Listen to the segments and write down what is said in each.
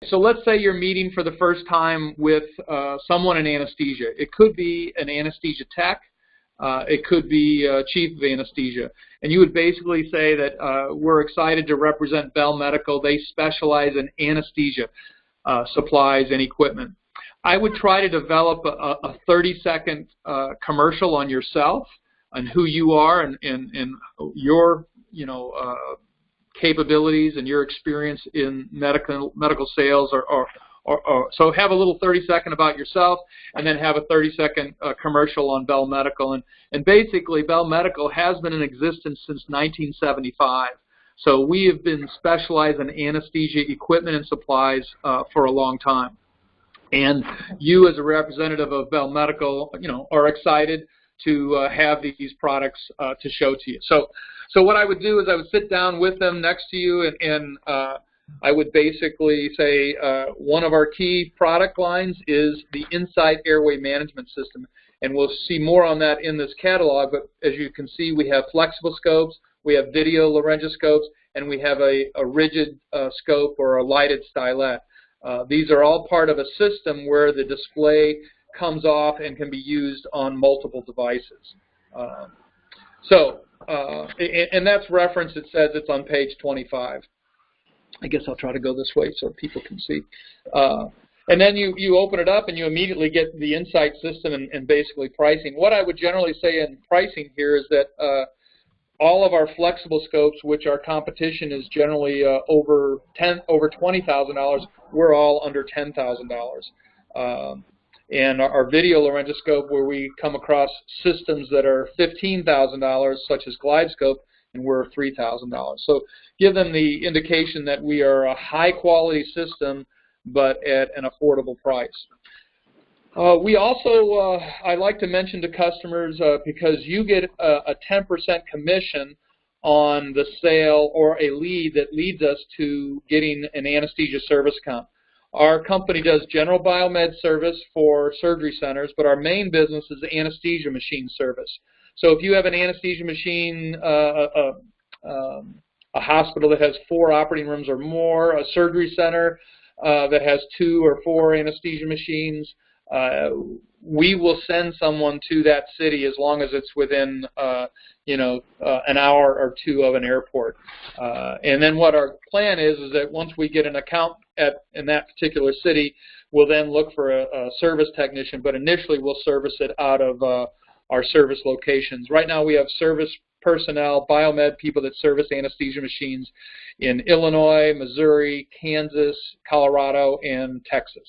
So let's say you're meeting for the first time with someone in anesthesia. It could be an anesthesia tech. It could be chief of anesthesia. And you would basically say that we're excited to represent Bell Medical. They specialize in anesthesia supplies and equipment. I would try to develop a 30-second commercial on yourself and who you are and your, capabilities and your experience in medical sales, so have a little 30-second about yourself, and then have a 30-second commercial on Bell Medical. And basically, Bell Medical has been in existence since 1975. So we have been specialized in anesthesia equipment and supplies for a long time. And you, as a representative of Bell Medical, are excited to have these products to show to you. So what I would do is I would sit down with them next to you, and I would basically say one of our key product lines is the Insight Airway Management System. And we'll see more on that in this catalog, but as you can see, we have flexible scopes, we have video laryngoscopes, and we have a rigid scope or a lighted stylet. These are all part of a system where the display comes off and can be used on multiple devices. And that's referenced, it says it's on page 25. I guess I'll try to go this way so people can see. And then you open it up and you immediately get the Insight system and basically pricing. What I would generally say in pricing here is that all of our flexible scopes, which our competition is generally over $20,000, we're all under $10,000. And our video laryngoscope, where we come across systems that are $15,000, such as GlideScope, and we're $3,000. So give them the indication that we are a high-quality system, but at an affordable price. We also, I like to mention to customers, because you get a 10% commission on the sale or a lead that leads us to getting an anesthesia service account. Our company does general biomed service for surgery centers, but our main business is anesthesia machine service. So if you have an anesthesia machine, a hospital that has 4 operating rooms or more, a surgery center that has 2 or 4 anesthesia machines, we will send someone to that city as long as it's within an hour or 2 of an airport. And then what our plan is that once we get an account in that particular city, we'll then look for a service technician, but initially we'll service it out of our service locations. Right now we have service personnel, biomed people that service anesthesia machines in Illinois, Missouri, Kansas, Colorado, and Texas.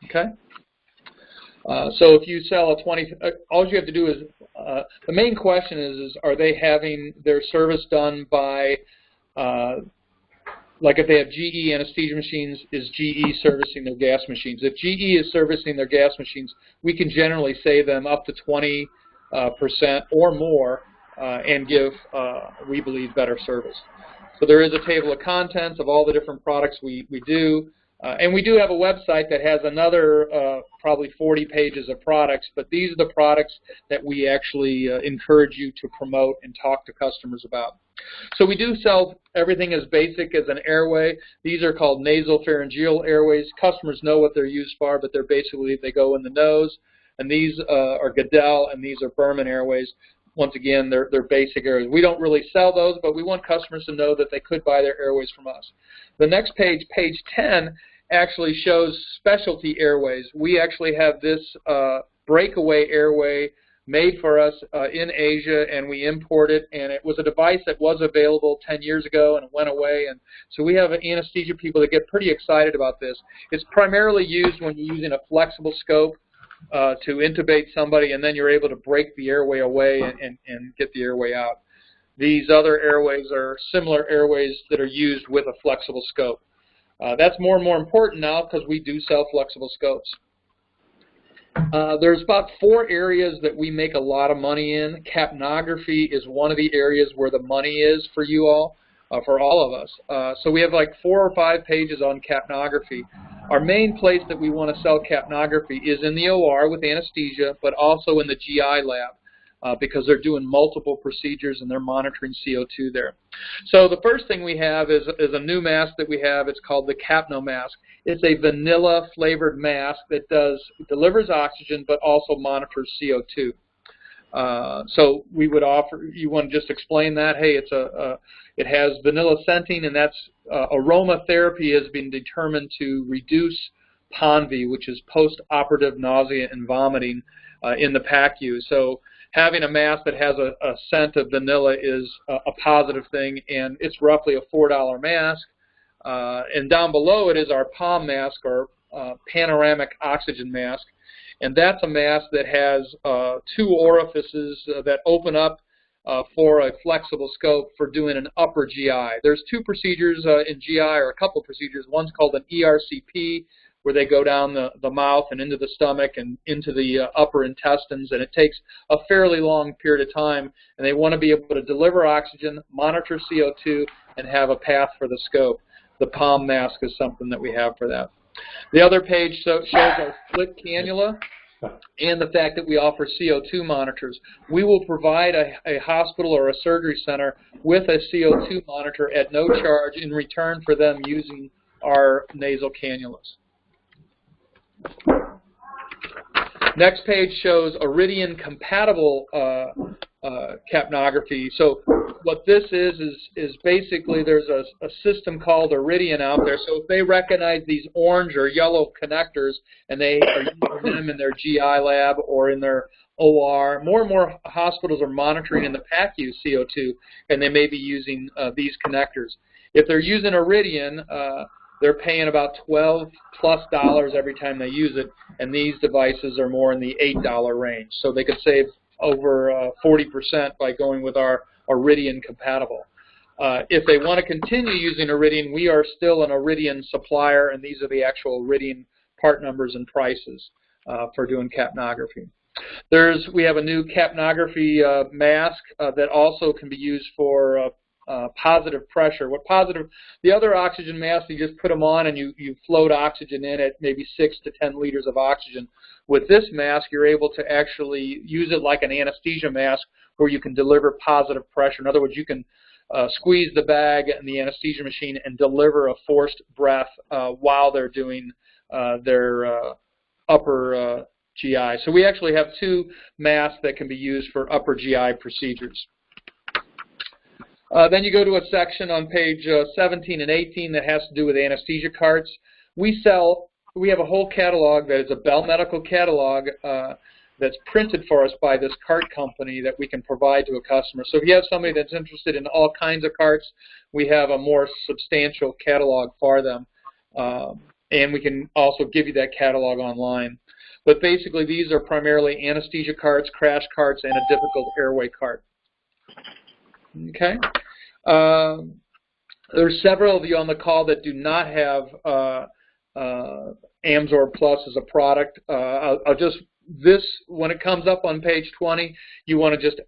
Okay? So if you sell a 20, all you have to do is, the main question is are they having their service done by, like if they have GE anesthesia machines, is GE servicing their gas machines? If GE is servicing their gas machines, we can generally save them up to 20% or more and give, we believe, better service. So there is a table of contents of all the different products we do. And we do have a website that has another probably 40 pages of products, but these are the products that we actually encourage you to promote and talk to customers about. So we do sell everything as basic as an airway. These are called nasal pharyngeal airways. Customers know what they're used for, but they're basically, they go in the nose. And these are Goodell and these are Berman airways. Once again, they're basic airways. We don't really sell those, but we want customers to know that they could buy their airways from us. The next page, page 10, actually shows specialty airways. We actually have this breakaway airway made for us in Asia, and we import it, and it was a device that was available 10 years ago and it went away, and so we have anesthesia people that get pretty excited about this. It's primarily used when you're using a flexible scope to intubate somebody, and then you're able to break the airway away and get the airway out. These other airways are similar airways that are used with a flexible scope. That's more and more important now because we do sell flexible scopes. There's about 4 areas that we make a lot of money in. Capnography is one of the areas where the money is for you all, for all of us. So we have like 4 or 5 pages on capnography. Our main place that we want to sell capnography is in the OR with anesthesia, but also in the GI lab. because they're doing multiple procedures and they're monitoring CO2 there. So the first thing we have is a new mask that we have. It's called the Capno mask. It's a vanilla flavored mask that delivers oxygen but also monitors CO2. So we would offer, you want to just explain that? Hey, it has vanilla scenting, and that's aromatherapy has been determined to reduce PONV, which is post-operative nausea and vomiting in the PACU. So having a mask that has a scent of vanilla is a positive thing, and it's roughly a $4 mask. And down below it is our POM mask, or panoramic oxygen mask. And that's a mask that has 2 orifices that open up for a flexible scope for doing an upper GI. There's 2 procedures in GI, or a couple of procedures. One's called an ERCP, where they go down the mouth and into the stomach and into the upper intestines, and it takes a fairly long period of time, and they want to be able to deliver oxygen, monitor CO2, and have a path for the scope. The POM mask is something that we have for that. The other page shows our split cannula and the fact that we offer CO2 monitors. We will provide a hospital or a surgery center with a CO2 monitor at no charge in return for them using our nasal cannulas. Next page shows Yridian compatible capnography. So what this is basically there's a system called Yridian out there. So if they recognize these orange or yellow connectors and they are using them in their GI lab or in their OR, more and more hospitals are monitoring in the PACU CO2, and they may be using these connectors. If they're using Yridian, they're paying about $12+ every time they use it, and these devices are more in the $8 range. So they could save over 40% by going with our Yridian compatible. If they want to continue using Yridian, we are still an Yridian supplier, and these are the actual Yridian part numbers and prices for doing capnography. We have a new capnography mask that also can be used for positive pressure. The other oxygen masks, you just put them on and you float oxygen in at maybe 6 to 10 liters of oxygen. With this mask, you're able to actually use it like an anesthesia mask where you can deliver positive pressure. In other words, you can squeeze the bag in the anesthesia machine and deliver a forced breath while they're doing their upper GI. So we actually have 2 masks that can be used for upper GI procedures. Then you go to a section on page 17 and 18 that has to do with anesthesia carts. We have a whole catalog that is a Bell Medical catalog that's printed for us by this cart company that we can provide to a customer. So if you have somebody that's interested in all kinds of carts, we have a more substantial catalog for them. And we can also give you that catalog online. But basically these are primarily anesthesia carts, crash carts, and a difficult airway cart. Okay. There's several of you on the call that do not have Amsorb Plus as a product. When it comes up on page 20, you want to just,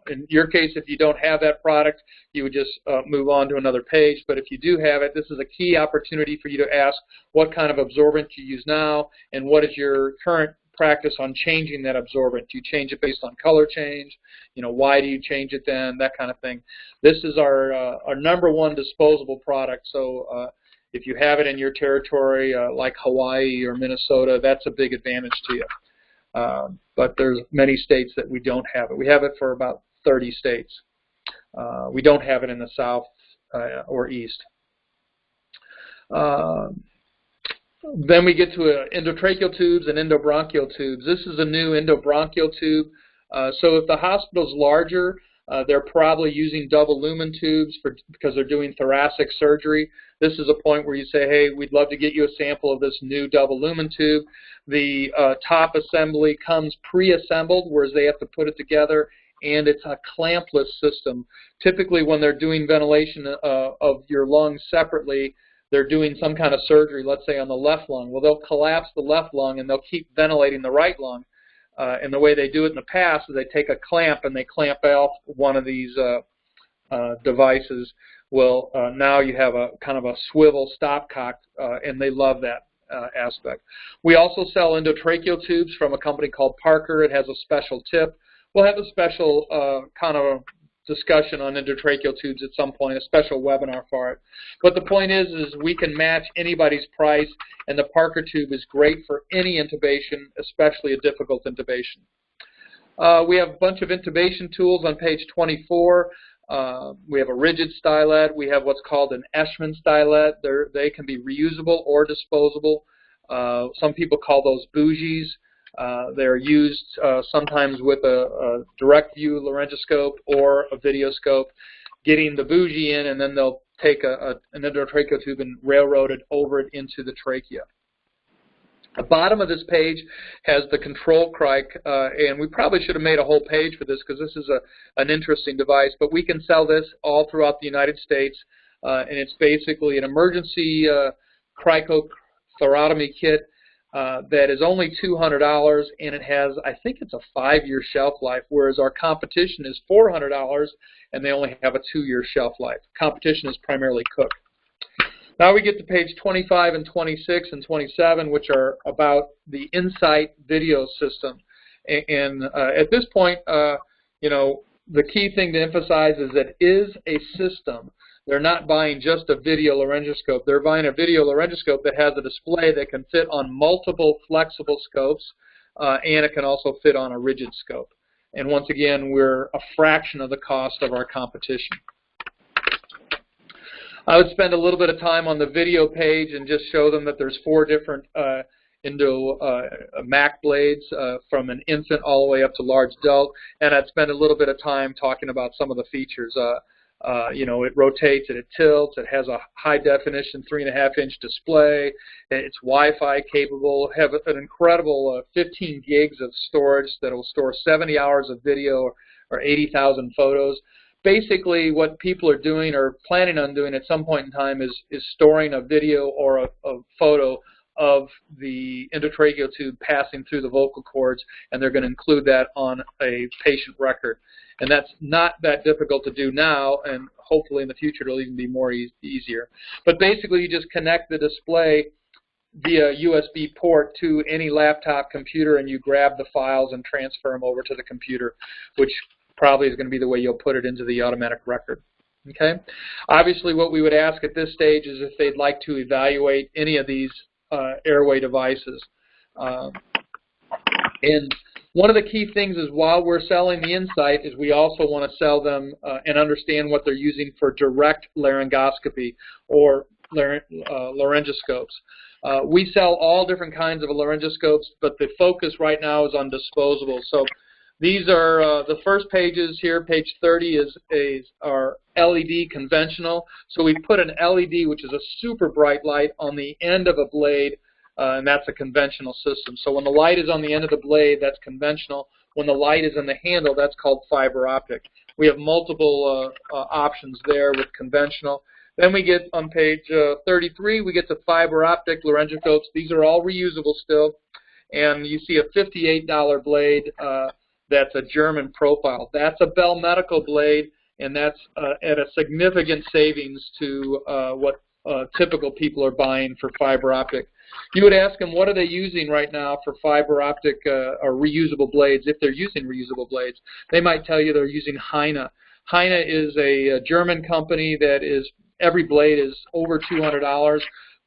in your case, if you don't have that product, you would just move on to another page. But if you do have it, this is a key opportunity for you to ask what kind of absorbent you use now and what is your current practice on changing that absorbent. Do you change it based on color change? Why do you change it then? That kind of thing. This is our #1 disposable product. So if you have it in your territory, like Hawaii or Minnesota, that's a big advantage to you. But there's many states that we don't have it. We have it for about 30 states. We don't have it in the South or East. Then we get to endotracheal tubes and endobronchial tubes. This is a new endobronchial tube. So if the hospital's larger, they're probably using double lumen tubes because they're doing thoracic surgery. This is a point where you say, hey, we'd love to get you a sample of this new double lumen tube. The top assembly comes pre-assembled, whereas they have to put it together, and it's a clampless system. Typically when they're doing ventilation of your lungs separately, they're doing some kind of surgery, let's say on the left lung. Well, they'll collapse the left lung and they'll keep ventilating the right lung. And the way they do it in the past is they take a clamp and they clamp off one of these devices. Well, now you have a kind of a swivel stopcock, and they love that aspect. We also sell endotracheal tubes from a company called Parker. It has a special tip. we'll have a special kind of discussion on endotracheal tubes at some point, a special webinar for it. But the point is we can match anybody's price, and the Parker tube is great for any intubation, especially a difficult intubation. We have a bunch of intubation tools on page 24. We have a rigid stylet. We have what's called an Eschmann stylet. They can be reusable or disposable. Some people call those bougies. They're used sometimes with a direct view laryngoscope or a videoscope, getting the bougie in, and then they'll take an endotracheal tube and railroad it over it into the trachea. The bottom of this page has the control crike, and we probably should have made a whole page for this because this is an interesting device, but we can sell this all throughout the United States, and it's basically an emergency cricothyrotomy kit that is only $200, and it has, I think it's a 5-year shelf life, whereas our competition is $400, and they only have a 2-year shelf life. Competition is primarily Cook. Now we get to page 25 and 26 and 27, which are about the Insight video system. And at this point, you know, the key thing to emphasize is that it is a system. They're not buying just a video laryngoscope. They're buying a video laryngoscope that has a display that can fit on multiple flexible scopes, and it can also fit on a rigid scope. And once again, we're a fraction of the cost of our competition. I would spend a little bit of time on the video page and just show them that there's 4 different Mac blades from an infant all the way up to large adult, and I'd spend a little bit of time talking about some of the features. You know, it rotates and it tilts. It has a high-definition 3.5-inch display. It's Wi-Fi capable. Have an incredible 15 gigs of storage that will store 70 hours of video or 80,000 photos. Basically, what people are doing or planning on doing at some point in time is storing a video or a photo of the endotracheal tube passing through the vocal cords, and they're going to include that on a patient record. And that's not that difficult to do now, and hopefully in the future it'll even be more easier. But basically, you just connect the display via USB port to any laptop computer, and you grab the files and transfer them over to the computer, which probably is going to be the way you'll put it into the automatic record. Okay. Obviously, what we would ask at this stage is if they'd like to evaluate any of these Airway devices. And one of the key things is while we're selling the Insight is we also want to sell them and understand what they're using for direct laryngoscopy or laryngoscopes. We sell all different kinds of laryngoscopes, but the focus right now is on disposables. So these are the first pages here. Page 30 is our LED conventional. So we put an LED, which is a super bright light, on the end of a blade, and that's a conventional system. So when the light is on the end of the blade, that's conventional. When the light is in the handle, that's called fiber optic. We have multiple options there with conventional. Then we get on page 33, we get to fiber optic laryngoscopes. These are all reusable still. And you see a $58 blade. That's a German profile. That's a Bell Medical blade, and that's at a significant savings to what typical people are buying for fiber optic. You would ask them, what are they using right now for fiber optic or reusable blades, if they're using reusable blades? They might tell you they're using Heine. Heine is a German company that is, every blade is over $200.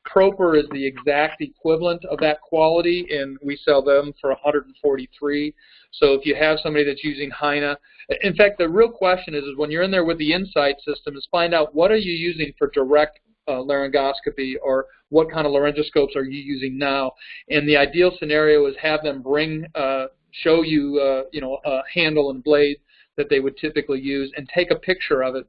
Proper is the exact equivalent of that quality, and we sell them for $143. So if you have somebody that's using Heine, in fact, the real question is when you're in there with the Insight system is find out what are you using for direct laryngoscopy, or what kind of laryngoscopes are you using now. And the ideal scenario is have them bring, show you, you know, a handle and blade that they would typically use, and take a picture of it.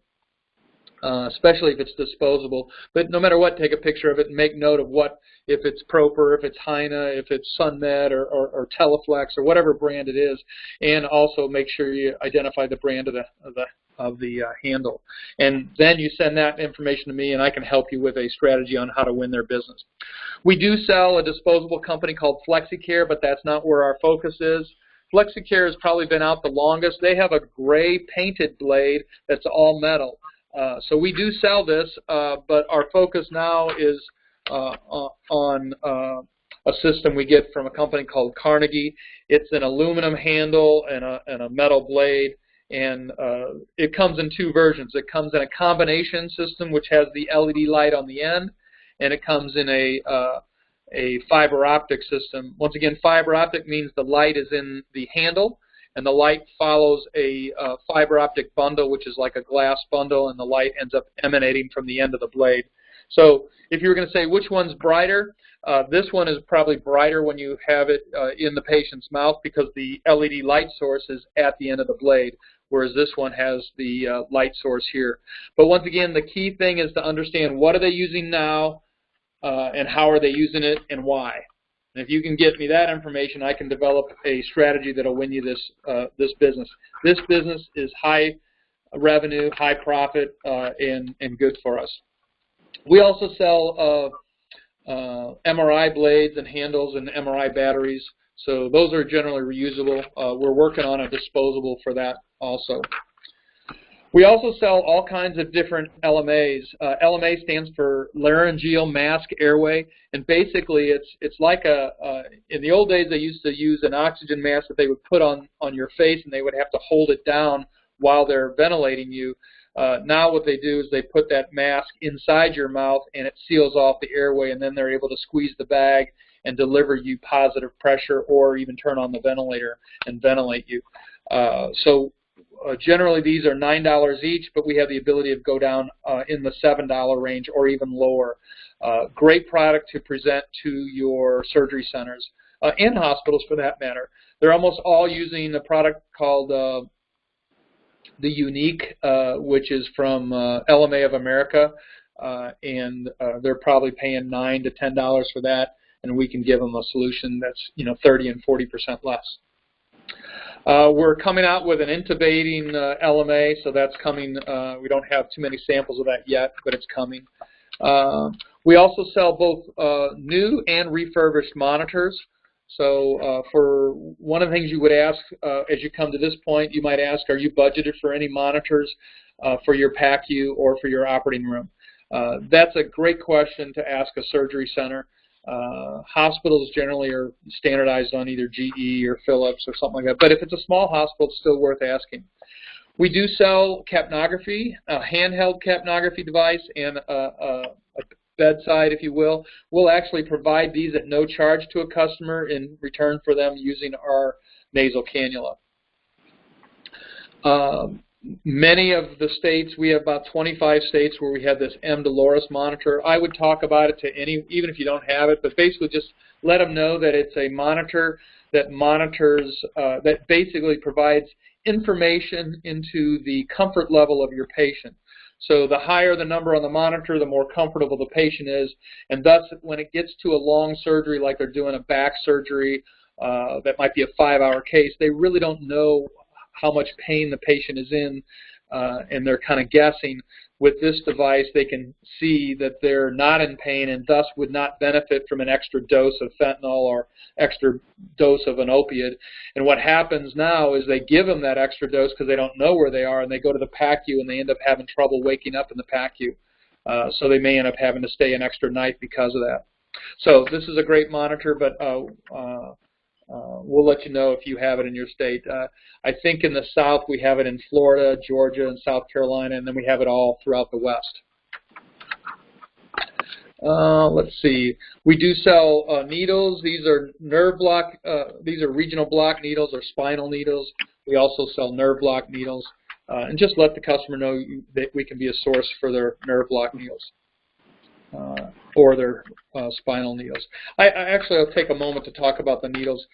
Especially if it's disposable. But no matter what, take a picture of it and make note of what, if it's Proper, if it's Heine, if it's SunMed or Teleflex or whatever brand it is, and also make sure you identify the brand of the handle. And then you send that information to me, and I can help you with a strategy on how to win their business. We do sell a disposable company called FlexiCare, but that's not where our focus is. FlexiCare has probably been out the longest. They have a gray painted blade that's all metal. So we do sell this, but our focus now is on a a system we get from a company called Carnegie. It's an aluminum handle and a metal blade, and it comes in two versions. It comes in a combination system, which has the LED light on the end, and it comes in a fiber optic system. Once again, fiber optic means the light is in the handle, and the light follows a fiber optic bundle, which is like a glass bundle, and the light ends up emanating from the end of the blade. So if you were going to say which one's brighter, this one is probably brighter when you have it in the patient's mouth because the LED light source is at the end of the blade, whereas this one has the light source here. But once again, the key thing is to understand what are they using now and how are they using it and why. And if you can get me that information, I can develop a strategy that will win you this business. This business is high revenue, high profit, and good for us. We also sell MRI blades and handles and MRI batteries, so those are generally reusable. We're working on a disposable for that also. We also sell all kinds of different LMAs. LMA stands for Laryngeal Mask Airway, and basically it's like in the old days they used to use an oxygen mask that they would put on your face, and they would have to hold it down while they're ventilating you. Now what they do is they put that mask inside your mouth, and it seals off the airway, and then they're able to squeeze the bag and deliver you positive pressure, or even turn on the ventilator and ventilate you. Generally these are $9 each, but we have the ability to go down in the $7 range or even lower. Great product to present to your surgery centers and hospitals for that matter. They're almost all using a product called the Unique, which is from LMA of America, and they're probably paying $9 to $10 for that, and we can give them a solution that's 30 and 40% less. We're coming out with an intubating LMA, so that's coming. We don't have too many samples of that yet, but it's coming. We also sell both new and refurbished monitors. So for one of the things you would ask as you come to this point, you might ask, are you budgeted for any monitors for your PACU or for your operating room? That's a great question to ask a surgery center. Hospitals generally are standardized on either GE or Philips or something like that. But if it's a small hospital, it's still worth asking. We do sell capnography, a handheld capnography device, and a bedside, if you will. We'll actually provide these at no charge to a customer in return for them using our nasal cannula. Many of the states, we have about 25 states where we have this M. Dolores monitor. I would talk about it to any, even if you don't have it, but basically just let them know that it's a monitor that monitors, that basically provides information into the comfort level of your patient. So the higher the number on the monitor, the more comfortable the patient is, and thus when it gets to a long surgery like they're doing a back surgery that might be a 5-hour case, they really don't know how much pain the patient is in, and they're kind of guessing. With this device, they can see that they're not in pain and thus would not benefit from an extra dose of fentanyl or extra dose of an opiate. And what happens now is they give them that extra dose because they don't know where they are, and they go to the PACU and they end up having trouble waking up in the PACU. So they may end up having to stay an extra night because of that. So this is a great monitor, but we'll let you know if you have it in your state. I think in the South we have it in Florida, Georgia, and South Carolina, and then we have it all throughout the West. Let's see. We do sell needles. These are nerve block. These are regional block needles or spinal needles. We also sell nerve block needles, and just let the customer know that we can be a source for their nerve block needles. Or their spinal needles. Actually, I'll take a moment to talk about the needles.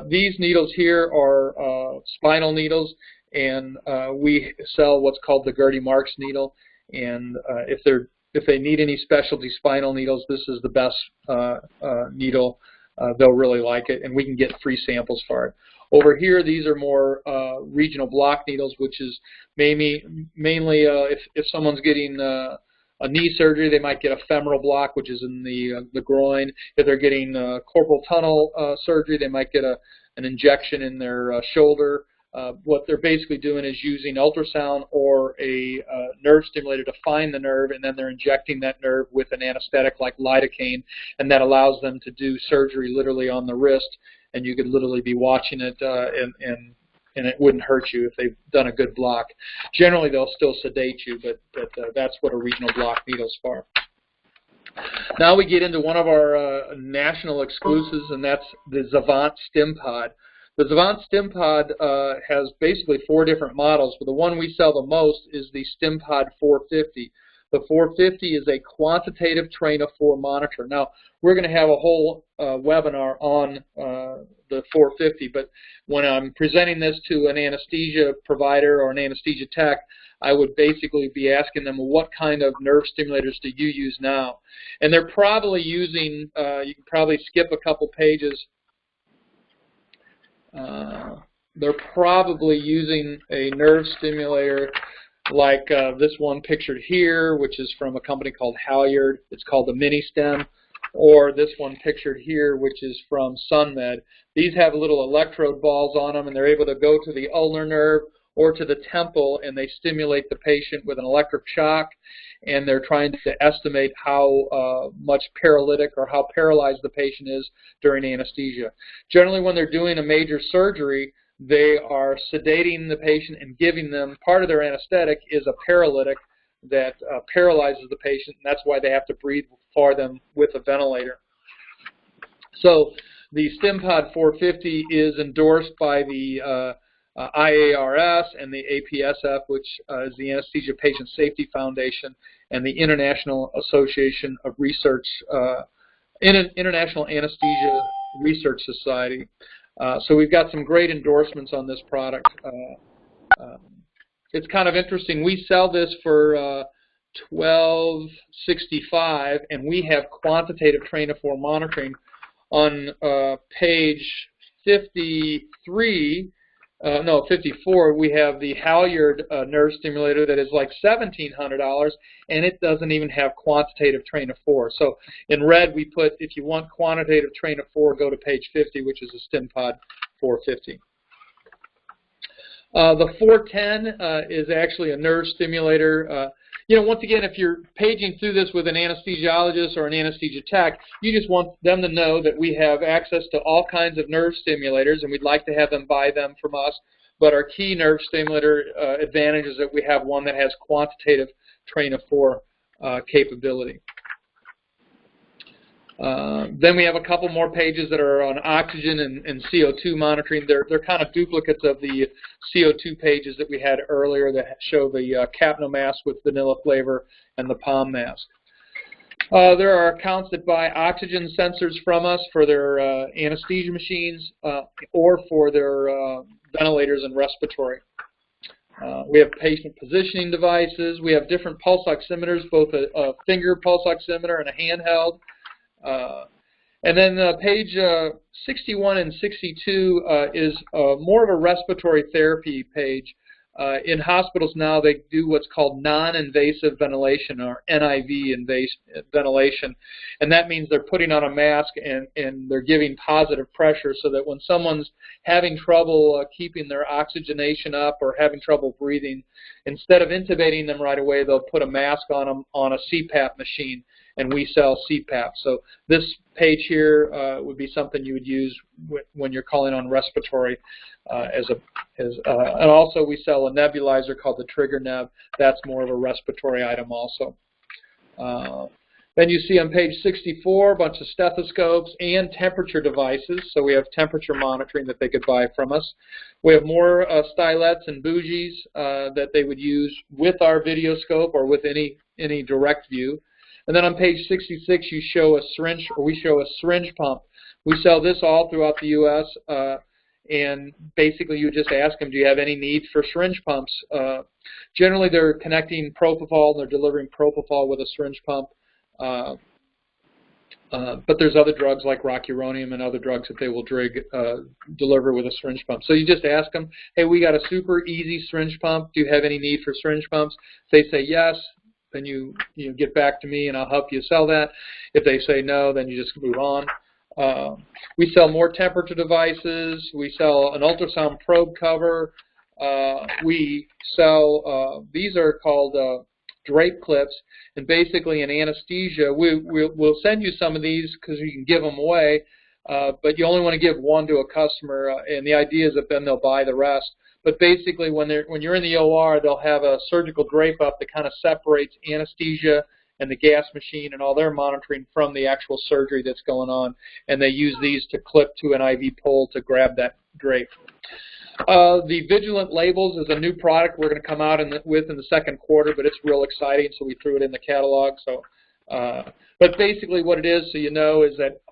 These needles here are spinal needles, and we sell what's called the Gertie Marks needle. And if they need any specialty spinal needles, this is the best needle. They'll really like it, and we can get free samples for it. Over here, these are more regional block needles, which is mainly if someone's getting a knee surgery, they might get a femoral block, which is in the groin. If they're getting corporal tunnel surgery, they might get an injection in their shoulder. what they're basically doing is using ultrasound or a nerve stimulator to find the nerve, and then they're injecting that nerve with an anesthetic like lidocaine, and that allows them to do surgery literally on the wrist, and you could literally be watching it and it wouldn't hurt you if they've done a good block. Generally, they'll still sedate you, but that's what a regional block needle's for. Now we get into one of our national exclusives, and that's the Zavant Stim Pod. The Zavant Stim Pod has basically 4 different models, but the one we sell the most is the Stim Pod 450. The 450 is a quantitative train of 4 monitor. Now, we're going to have a whole webinar on the 450, but when I'm presenting this to an anesthesia provider or an anesthesia tech, I would basically be asking them, well, what kind of nerve stimulators do you use now? And they're probably using, you can probably skip a couple pages, they're probably using a nerve stimulator like this one pictured here, which is from a company called Halyard. It's called the Mini Stem. Or this one pictured here, which is from SunMed. These have little electrode balls on them, and they're able to go to the ulnar nerve or to the temple, and they stimulate the patient with an electric shock, and they're trying to estimate how much paralytic or how paralyzed the patient is during anesthesia. Generally, when they're doing a major surgery, they are sedating the patient and giving them, part of their anesthetic is a paralytic that paralyzes the patient, and that's why they have to breathe for them with a ventilator. So the StimPod 450 is endorsed by the IARS and the APSF, which is the Anesthesia Patient Safety Foundation, and the International Association of Research, International Anesthesia Research Society. So we've got some great endorsements on this product. It's kind of interesting. We sell this for $12.65, and we have quantitative train of 4 monitoring on page 53. No, 54. We have the Halyard nerve stimulator that is like $1,700, and it doesn't even have quantitative train of 4. So in red we put, if you want quantitative train of 4, go to page 50, which is a StimPod 450. The 410 is actually a nerve stimulator. You know, once again, if you're paging through this with an anesthesiologist or an anesthesia tech, you just want them to know that we have access to all kinds of nerve stimulators, and we'd like to have them buy them from us. But our key nerve stimulator advantage is that we have one that has quantitative train of 4 capability. Then we have a couple more pages that are on oxygen and CO2 monitoring. They're kind of duplicates of the CO2 pages that we had earlier that show the Capno mask with vanilla flavor and the palm mask. There are accounts that buy oxygen sensors from us for their anesthesia machines or for their ventilators and respiratory. We have patient positioning devices. We have different pulse oximeters, both a finger pulse oximeter and a handheld. And then page 61 and 62 is more of a respiratory therapy page. In hospitals now, they do what's called non-invasive ventilation, or NIV ventilation, and that means they're putting on a mask and they're giving positive pressure so that when someone's having trouble keeping their oxygenation up or having trouble breathing, instead of intubating them right away, they'll put a mask on them on a CPAP machine, and we sell CPAP. So this page here would be something you would use when you're calling on respiratory. And also we sell a nebulizer called the Trigger Neb. That's more of a respiratory item also. Then you see on page 64 a bunch of stethoscopes and temperature devices. So we have temperature monitoring that they could buy from us. We have more stylettes and bougies that they would use with our video scope or with any direct view. And then on page 66 you show a syringe, or we show a syringe pump. We sell this all throughout the U.S. And basically you just ask them, do you have any need for syringe pumps? Generally they're connecting propofol, and they're delivering propofol with a syringe pump. But there's other drugs like rocuronium and other drugs that they will deliver with a syringe pump. So you just ask them, hey, we got a super easy syringe pump. Do you have any need for syringe pumps? If they say yes, then you get back to me and I'll help you sell that. If they say no, then you just move on. We sell more temperature devices. We sell an ultrasound probe cover. We sell, these are called Drape Clips, and basically in anesthesia, we'll send you some of these because you can give them away, but you only want to give one to a customer, and the idea is that then they'll buy the rest. But basically, when you're in the OR, they'll have a surgical drape up that kind of separates anesthesia and the gas machine and all their monitoring from the actual surgery that's going on, and they use these to clip to an IV pole to grab that drape. The Vigilant Labels is a new product we're going to come out with in the second quarter, but it's real exciting, so we threw it in the catalog. So, but basically what it is, so you know, is that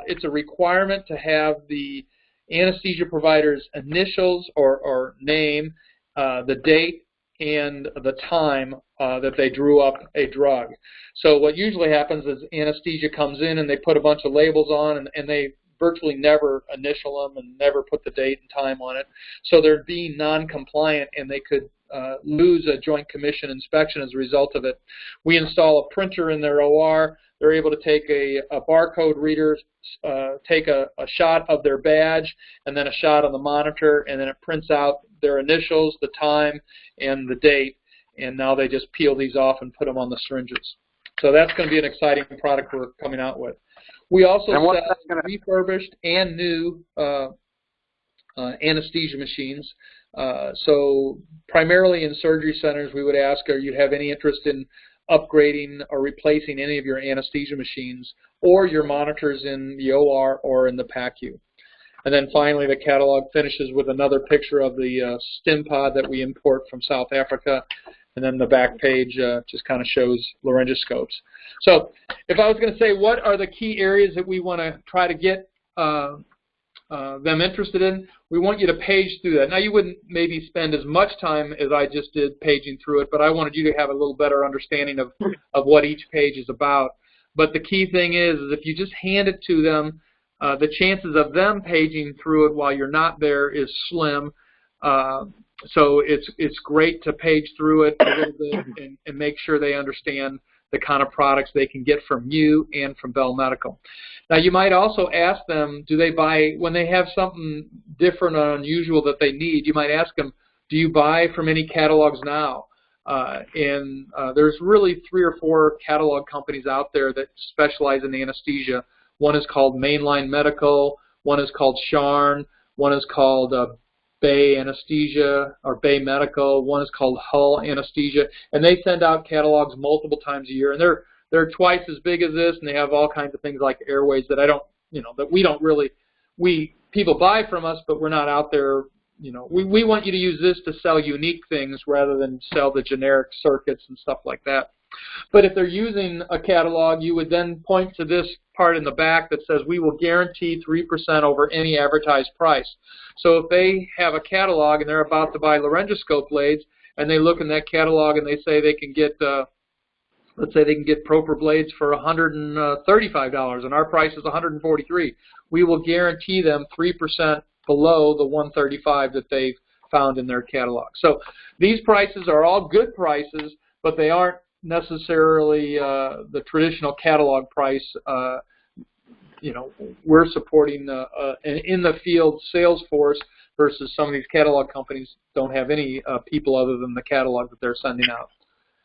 it's a requirement to have the anesthesia provider's initials or name, the date, and the time that they drew up a drug. So what usually happens is anesthesia comes in and they put a bunch of labels on, and they virtually never initial them and never put the date and time on it. So they're being non-compliant, and they could lose a Joint Commission inspection as a result of it. We install a printer in their OR. They're able to take a barcode reader, take a shot of their badge, and then a shot on the monitor, and then it prints out their initials, the time, and the date, and now they just peel these off and put them on the syringes. So that's going to be an exciting product we're coming out with. We also sell refurbished and new anesthesia machines. So primarily in surgery centers, we would ask, do you have any interest in upgrading or replacing any of your anesthesia machines or your monitors in the OR or in the PACU? And then finally, the catalog finishes with another picture of the stim pod that we import from South Africa. And then the back page just kind of shows laryngoscopes. So if I was going to say what are the key areas that we want to try to get them interested in, we want you to page through that. Now, you wouldn't maybe spend as much time as I just did paging through it, but I wanted you to have a little better understanding of what each page is about. But the key thing is if you just hand it to them, the chances of them paging through it while you're not there is slim. So it's great to page through it a little bit and make sure they understand the kind of products they can get from you and from Bell Medical. Now, you might also ask them, do they buy, when they have something different or unusual that they need, you might ask them, do you buy from any catalogs now? There's really 3 or 4 catalog companies out there that specialize in anesthesia. One is called Mainline Medical, one is called Sharn, one is called Bay Anesthesia or Bay Medical, one is called Hull Anesthesia, and they send out catalogs multiple times a year, and they're twice as big as this, and they have all kinds of things like Airways that that we don't really, people buy from us, but we're not out there, we want you to use this to sell unique things rather than sell the generic circuits and stuff like that. But if they're using a catalog, you would then point to this part in the back that says we will guarantee 3% over any advertised price. So if they have a catalog and they're about to buy laryngoscope blades and they look in that catalog and they say they can get, let's say they can get Proper blades for $135 and our price is $143, we will guarantee them 3% below the $135 that they've found in their catalog. So these prices are all good prices, but they aren't necessarily the traditional catalog price. We're supporting an in-the-field sales force versus some of these catalog companies don't have any people other than the catalog that they're sending out.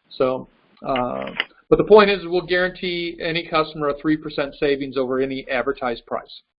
So, but the point is we'll guarantee any customer a 3% savings over any advertised price.